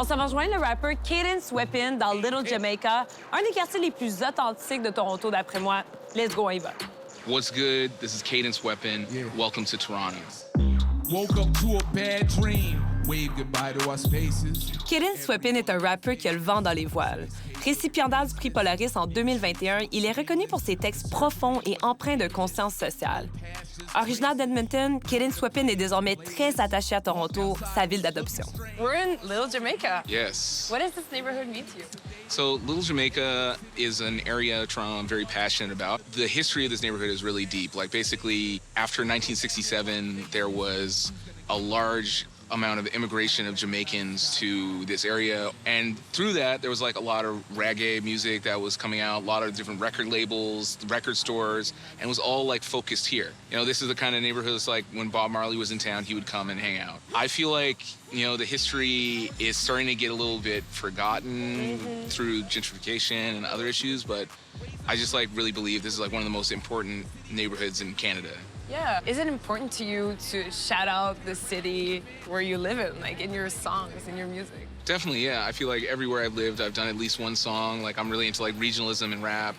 On s'en va rejoindre le rappeur Cadence Weapon dans Little Jamaica, un des quartiers les plus authentiques de Toronto, d'après moi. Let's go, on y va. What's good? This is Cadence Weapon. Yeah. Welcome to Toronto. Woke up to a bad dream. Wave goodbye to our spaces. Cadence Weapon est un rappeur qui a le vent dans les voiles. Récipiendaire du Prix Polaris en 2021, il est reconnu pour ses textes profonds et empreints de conscience sociale. Originaire d'Edmonton, Cadence Weapon est désormais très attaché à Toronto, sa ville d'adoption. We're in Little Jamaica. Yes. What does this neighborhood mean to you? So Little Jamaica is an area of Toronto I'm very passionate about. The history of this neighborhood is really deep. Like basically, after 1967, there was a large amount of immigration of Jamaicans to this area. And through that, there was like a lot of reggae music that was coming out, a lot of different record labels, record stores, and it was all like focused here. You know, this is the kind of neighborhood that's like when Bob Marley was in town, he would come and hang out. I feel like, you know, the history is starting to get a little bit forgotten through gentrification and other issues, but I just like really believe this is like one of the most important neighborhoods in Canada. Yeah. Is it important to you to shout out the city where you live in, like in your songs, in your music? Definitely, yeah. I feel like everywhere I've lived, I've done at least one song. Like I'm really into like regionalism and rap,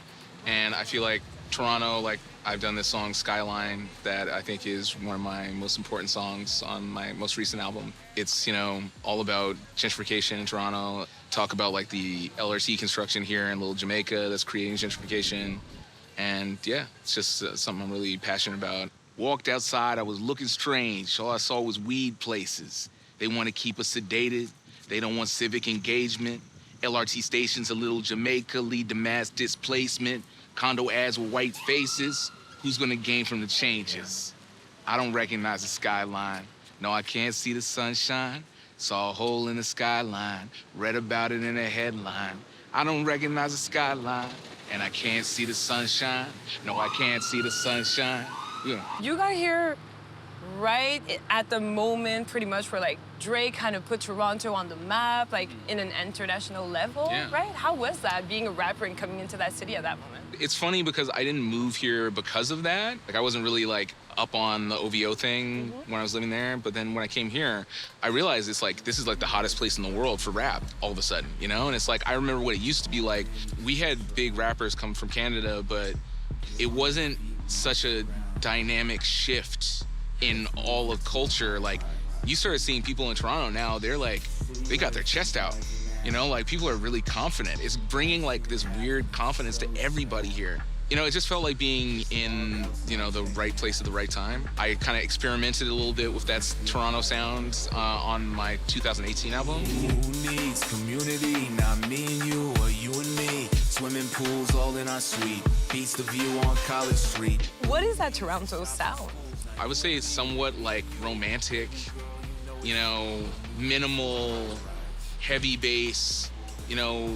and I feel like Toronto, like I've done this song Skyline that I think is one of my most important songs on my most recent album. It's, you know, all about gentrification in Toronto. Talk about like the LRT construction here in Little Jamaica that's creating gentrification. And yeah, it's just something I'm really passionate about. Walked outside, I was looking strange. All I saw was weed places. They want to keep us sedated. They don't want civic engagement. LRT stations in Little Jamaica lead to mass displacement. Condo ads with white faces. Who's gonna gain from the changes? I don't recognize the skyline. No, I can't see the sunshine. Saw a hole in the skyline. Read about it in a headline. I don't recognize the skyline. And I can't see the sunshine. No, I can't see the sunshine. Yeah. You got here right at the moment, pretty much, where like Drake kind of put Toronto on the map, like in an international level, right? How was that, being a rapper and coming into that city at that moment? It's funny because I didn't move here because of that. Like I wasn't really like up on the OVO thing when I was living there. But then when I came here, I realized it's like, this is like the hottest place in the world for rap all of a sudden, you know? And it's like, I remember what it used to be like. We had big rappers come from Canada, but it wasn't such a dynamic shift in all of culture. Like you started seeing people in Toronto now, they're like, they got their chest out. You know, like people are really confident. It's bringing like this weird confidence to everybody here. You know, it just felt like being in, you know, the right place at the right time. I kind of experimented a little bit with that Toronto sound on my 2018 album. Who needs community? Not me and you or you and me. Swimming pools all in our suite. Beats the view on College Street. What is that Toronto sound? I would say it's somewhat like romantic, you know, minimal, heavy bass, you know,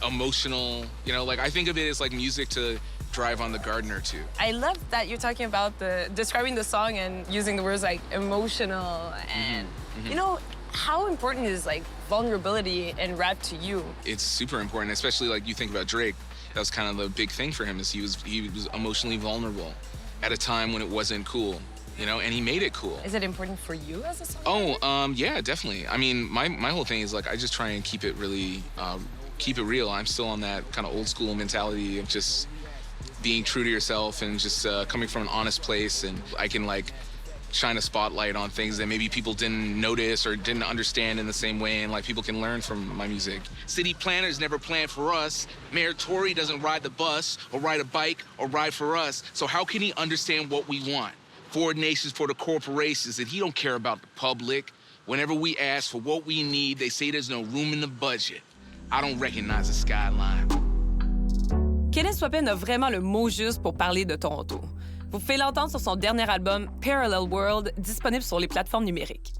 emotional, you know, like I think of it as like music to drive on the gardener to. I love that you're talking about describing the song and using the words like emotional and, you know, how important is like vulnerability in rap to you? It's super important, especially like you think about Drake. That was kind of the big thing for him is he was emotionally vulnerable at a time when it wasn't cool. You know, and he made it cool. Is it important for you as a songwriter? Oh, yeah, definitely. I mean, my whole thing is like I just try and keep it really, keep it real. I'm still on that kind of old school mentality of just being true to yourself and just coming from an honest place. And I can like shine a spotlight on things that maybe people didn't notice or didn't understand in the same way, and like people can learn from my music. City planners never plan for us. Mayor Tory doesn't ride the bus or ride a bike or ride for us. So how can he understand what we want? Foreign nations for the corporations, and he don't care about the public. Whenever we ask for what we need, they say there's no room in the budget. I don't recognize the skyline. Cadence Weapon a vraiment le mot juste pour parler de Toronto. Vous pouvez l'entendre sur son dernier album, Parallel World, disponible sur les plateformes numériques.